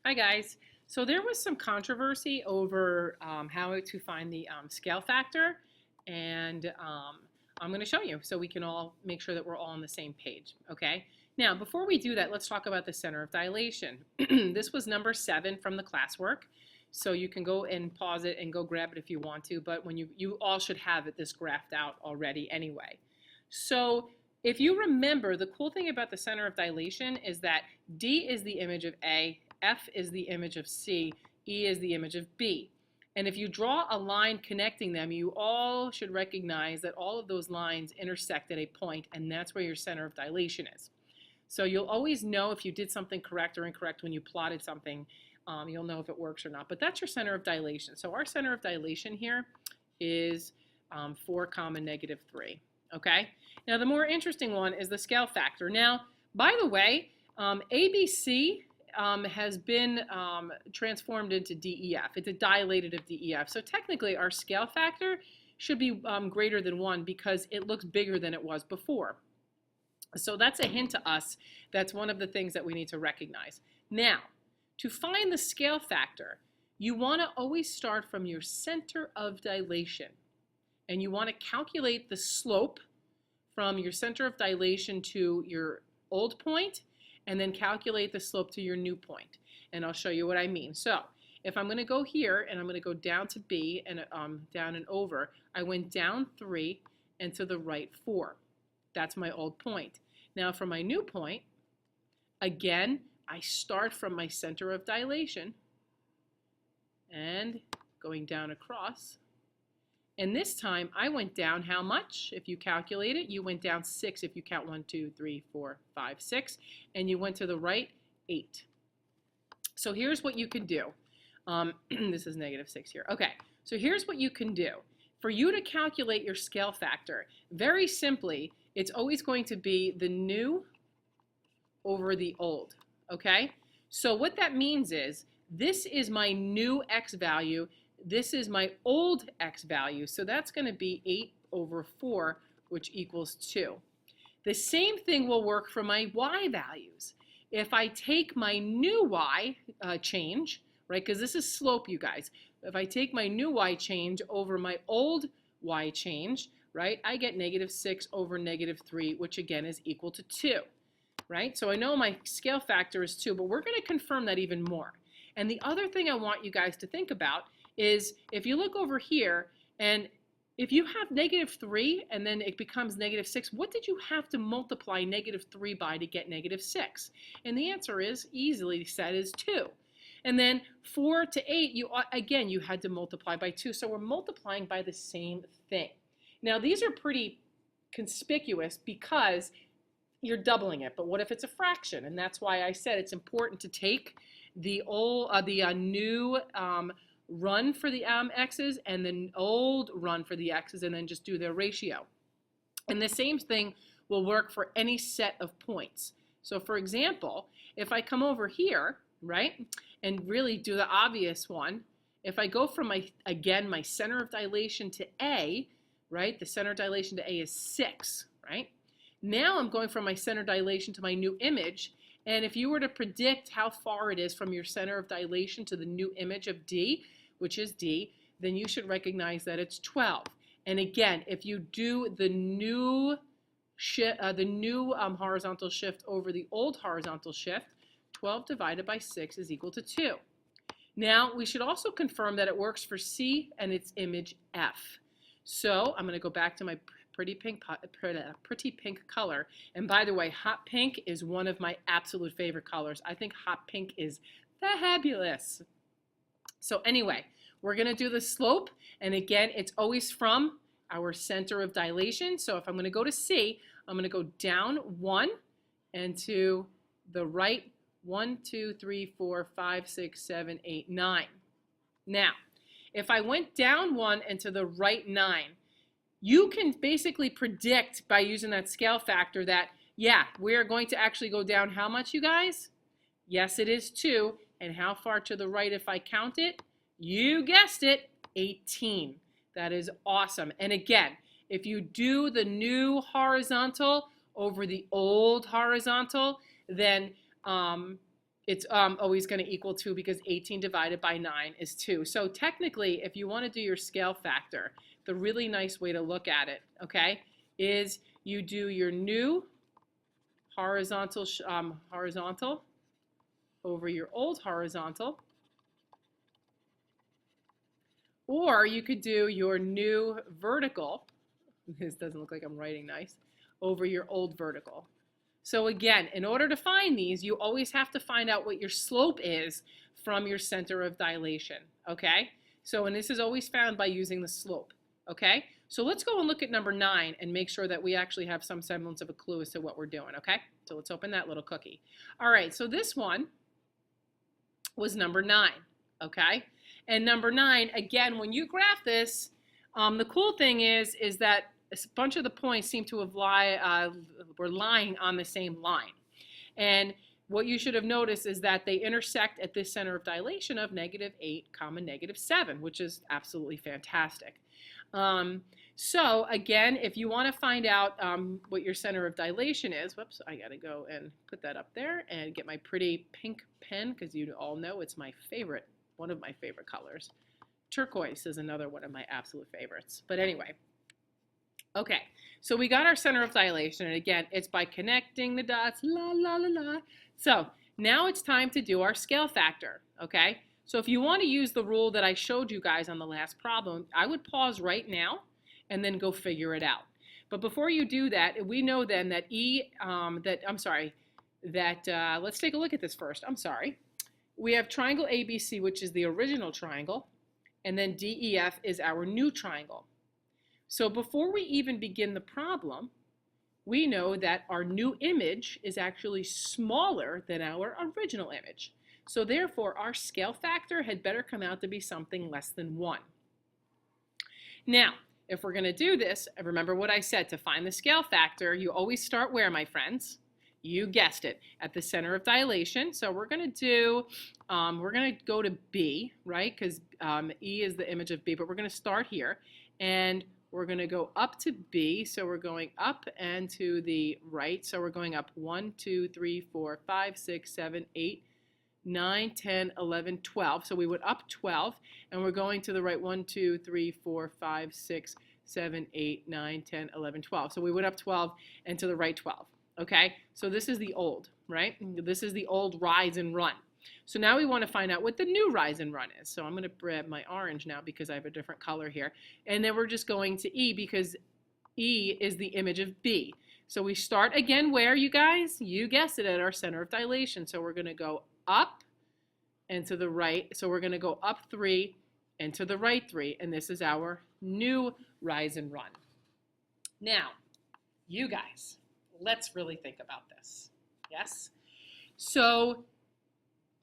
Hi guys. So there was some controversy over how to find the scale factor, and I'm going to show you so we can all make sure that we're all on the same page. Okay. Now, before we do that, let's talk about the center of dilation. This was number 7 from the classwork, so you can go and pause it and go grab it if you want to. But when you all should have this graphed out already anyway. So if you remember, the cool thing about the center of dilation is that D is the image of A, F is the image of C, E is the image of B. And if you draw a line connecting them, you all should recognize that all of those lines intersect at a point, and that's where your center of dilation is. So you'll always know if you did something correct or incorrect when you plotted something. You'll know if it works or not. But that's your center of dilation. So our center of dilation here is 4, -3. Okay? Now the more interesting one is the scale factor. Now, by the way, ABC has been transformed into DEF. It's a dilated of DEF. So technically our scale factor should be greater than 1 because it looks bigger than it was before. So that's a hint to us. That's one of the things that we need to recognize. Now, to find the scale factor, you want to always start from your center of dilation. And you want to calculate the slope from your center of dilation to your old point, and then calculate the slope to your new point. And I'll show you what I mean. So if I'm going to go here and I'm going to go down to B and down and over, I went down 3 and to the right 4. That's my old point. Now for my new point, again, I start from my center of dilation and going down across. And this time I went down how much? If you calculate it, you went down 6 if you count 1, 2, 3, 4, 5, 6, and you went to the right 8. So here's what you can do. This is -6 here. Okay, so here's what you can do. For you to calculate your scale factor, very simply, it's always going to be the new over the old. Okay? So what that means is this is my new x value. This is my old x value, so that's going to be 8/4, which equals 2. The same thing will work for my y values. If I take my new y change, right, because this is slope, you guys. If I take my new y change over my old y change, right, I get -6 over -3, which again is equal to 2, right? So I know my scale factor is 2, but we're going to confirm that even more. And the other thing I want you guys to think about is if you look over here, and if you have -3 and then it becomes -6, what did you have to multiply -3 by to get -6? And the answer is easily said is 2. And then 4 to 8, you had to multiply by 2. So we're multiplying by the same thing. Now these are pretty conspicuous because you're doubling it. But what if it's a fraction? And that's why I said it's important to take the new run for the x's and the old run for the x's and then just do their ratio. And the same thing will work for any set of points. So for example, if I come over here, right, and really do the obvious one, if I go from my center of dilation to A, right, the center of dilation to A is 6, right? Now I'm going from my center of dilation to my new image, and if you were to predict how far it is from your center of dilation to the new image of D, which is D, then you should recognize that it's 12. And again, if you do the new horizontal shift over the old horizontal shift, 12 divided by 6 is equal to 2. Now, we should also confirm that it works for C and its image F. So I'm going to go back to my pretty pink color. And by the way, hot pink is one of my absolute favorite colors. I think hot pink is fabulous. So anyway, we're going to do the slope. And again, it's always from our center of dilation. So if I'm going to go to C, I'm going to go down 1 and to the right 1, 2, 3, 4, 5, 6, 7, 8, 9. Now, if I went down 1 and to the right 9, you can basically predict by using that scale factor that, yeah, we're going to actually go down how much, you guys? Yes, it is 2. And how far to the right if I count it? You guessed it, 18. That is awesome. And again, if you do the new horizontal over the old horizontal, then it's always going to equal 2 because 18 divided by 9 is 2. So technically, if you want to do your scale factor, the really nice way to look at it, okay, is you do your new horizontal over your old horizontal, or you could do your new vertical, this doesn't look like I'm writing nice, over your old vertical. So again, in order to find these, you always have to find out what your slope is from your center of dilation, okay? So, and this is always found by using the slope, okay? So let's go and look at number 9 and make sure that we actually have some semblance of a clue as to what we're doing, okay? So let's open that little cookie. All right, so this one was number 9, okay? And number 9, again, when you graph this, the cool thing is that a bunch of the points seem to have were lying on the same line. And what you should have noticed is that they intersect at this center of dilation of -8, -7, which is absolutely fantastic. So again, if you want to find out what your center of dilation is, whoops, I got to go and put that up there and get my pretty pink pen because you all know it's my favorite, one of my favorite colors. Turquoise is another one of my absolute favorites. But anyway. Okay, so we got our center of dilation, and again, it's by connecting the dots, la, la, la, la. So now it's time to do our scale factor, okay? So if you want to use the rule that I showed you guys on the last problem, I would pause right now and then go figure it out. But before you do that, we know then that let's take a look at this first. I'm sorry. We have triangle ABC, which is the original triangle, and then DEF is our new triangle. So before we even begin the problem, we know that our new image is actually smaller than our original image. So therefore, our scale factor had better come out to be something less than 1. Now, if we're going to do this, remember what I said, to find the scale factor, you always start where, my friends? You guessed it, at the center of dilation. So we're going to go to B, right? Because E is the image of B, but we're going to start here. And we're going to go up to B, so we're going up and to the right. So we're going up 1, 2, 3, 4, 5, 6, 7, 8, 9, 10, 11, 12. So we went up 12, and we're going to the right 1, 2, 3, 4, 5, 6, 7, 8, 9, 10, 11, 12. So we went up 12 and to the right 12. Okay, so this is the old, right? This is the old rise and run. So now we want to find out what the new rise and run is. So I'm going to grab my orange now because I have a different color here. And then we're just going to E because E is the image of B. So we start again where, you guys? You guessed it, at our center of dilation. So we're going to go up and to the right. So we're going to go up 3 and to the right 3. And this is our new rise and run. Now, you guys, let's really think about this. Yes? So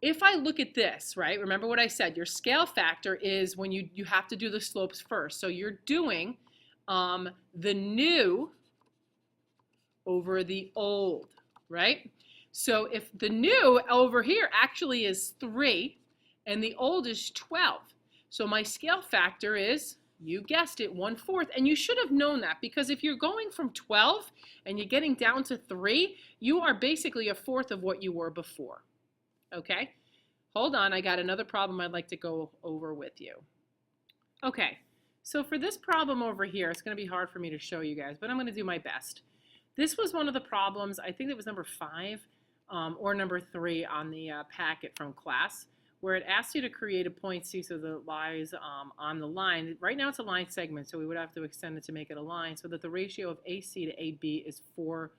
if I look at this, right, remember what I said, your scale factor is when you have to do the slopes first. So you're doing the new over the old, right? So if the new over here actually is 3 and the old is 12, so my scale factor is, you guessed it, 1/4. And you should have known that, because if you're going from 12 and you're getting down to 3, you are basically 1/4 of what you were before. Okay, hold on, I got another problem I'd like to go over with you. Okay, so for this problem over here, it's going to be hard for me to show you guys, but I'm going to do my best. This was one of the problems, I think it was number 5 or number 3 on the packet from class, where it asks you to create a point C so that it lies on the line. Right now it's a line segment, so we would have to extend it to make it a line, so that the ratio of AC to AB is 4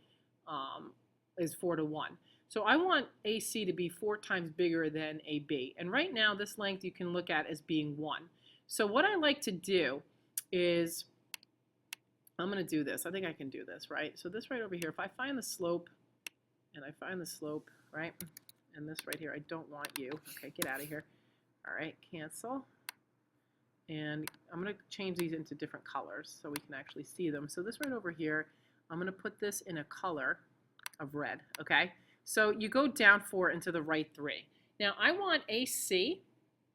to 1. So I want AC to be 4 times bigger than AB. And right now this length you can look at as being 1. So what I like to do is, I'm going to do this. I think I can do this, right? So this right over here, if I find the slope, and I find the slope, right? And this right here, I don't want you. Okay, get out of here. All right, cancel. And I'm going to change these into different colors so we can actually see them. So this right over here, I'm going to put this in a color of red, okay? So you go down 4 and to the right 3. Now I want AC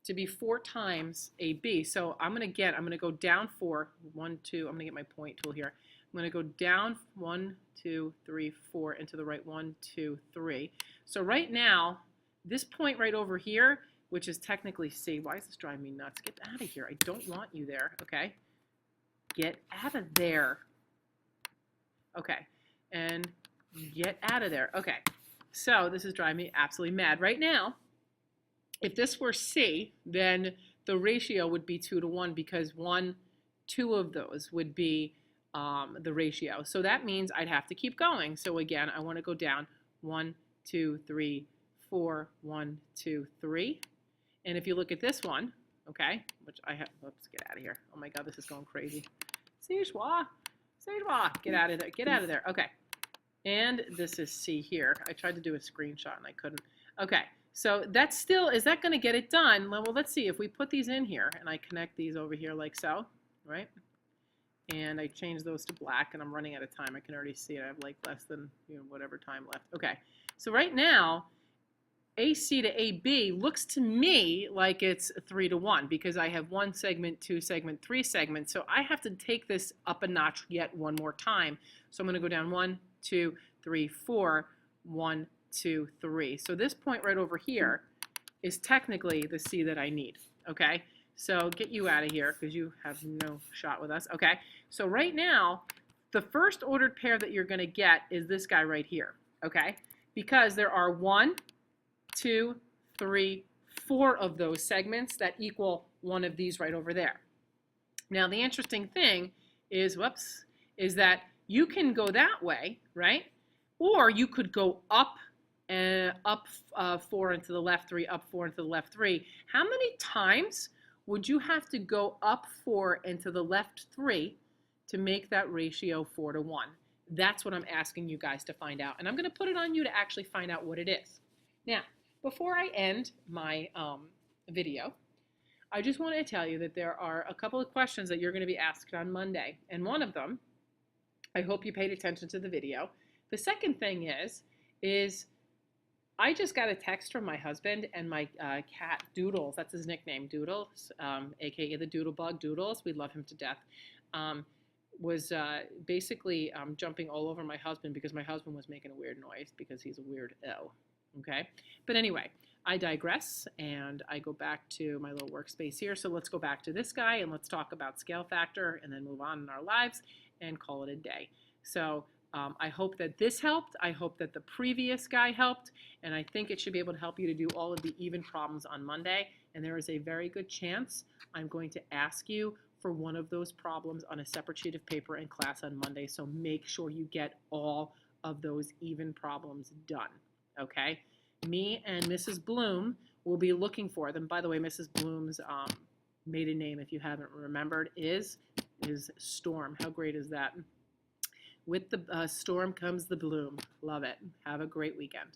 to be 4 times AB. So I'm going to go down 4, 1, 2, I'm going to get my point tool here. I'm going to go down 1, 2, 3, 4, and to the right 1, 2, 3. So right now this point right over here, which is technically C. Why is this driving me nuts? Get out of here. I don't want you there, okay? Get out of there. Okay, and get out of there. Okay, so this is driving me absolutely mad. Right now, if this were C, then the ratio would be 2 to 1 because 2 of those would be the ratio. So that means I'd have to keep going. So again, I want to go down 1, 2, 3, 4, 1, 2, 3. And if you look at this one, okay, which I have, let's get out of here. Oh my God, this is going crazy. Sejwa, get out of there, get out of there. Okay, and this is C here. I tried to do a screenshot and I couldn't. Okay, so that's still, is that going to get it done? Well, let's see. If we put these in here and I connect these over here like so, right? And I change those to black, and I'm running out of time. I can already see it. I have like less than whatever time left. Okay, so right now, AC to AB looks to me like it's 3 to 1 because I have 1 segment, 2 segment, 3 segments. So I have to take this up a notch yet one more time. So I'm going to go down 1, 2, 3, 4, 1, 2, 3. So this point right over here is technically the C that I need. Okay. So get you out of here because you have no shot with us. Okay, so right now, the first ordered pair that you're going to get is this guy right here. Okay, because there are 1, 2, 3, 4 of those segments that equal one of these right over there. Now, the interesting thing is, is that you can go that way, right? Or you could go up and up 4 into the left 3, up 4 into the left 3. How many times would you have to go up 4 and to the left 3 to make that ratio 4 to 1? That's what I'm asking you guys to find out. And I'm going to put it on you to actually find out what it is. Now, before I end my video, I just want to tell you that there are a couple of questions that you're going to be asked on Monday. And one of them, I hope you paid attention to the video. The second thing is I just got a text from my husband, and my cat Doodles, that's his nickname, Doodles, aka the Doodle Bug, Doodles, we love him to death, was basically jumping all over my husband because my husband was making a weird noise because he's a weirdo, okay? But anyway, I digress, and I go back to my little workspace here. So let's go back to this guy, and let's talk about scale factor, and then move on in our lives and call it a day. So I hope that this helped. I hope that the previous guy helped, and I think it should be able to help you to do all of the even problems on Monday. And there is a very good chance I'm going to ask you for one of those problems on a separate sheet of paper in class on Monday. So make sure you get all of those even problems done, okay? Me and Mrs. Bloom will be looking for them. By the way, Mrs. Bloom's maiden name, if you haven't remembered, is Storm. How great is that? With the storm comes the bloom. Love it. Have a great weekend.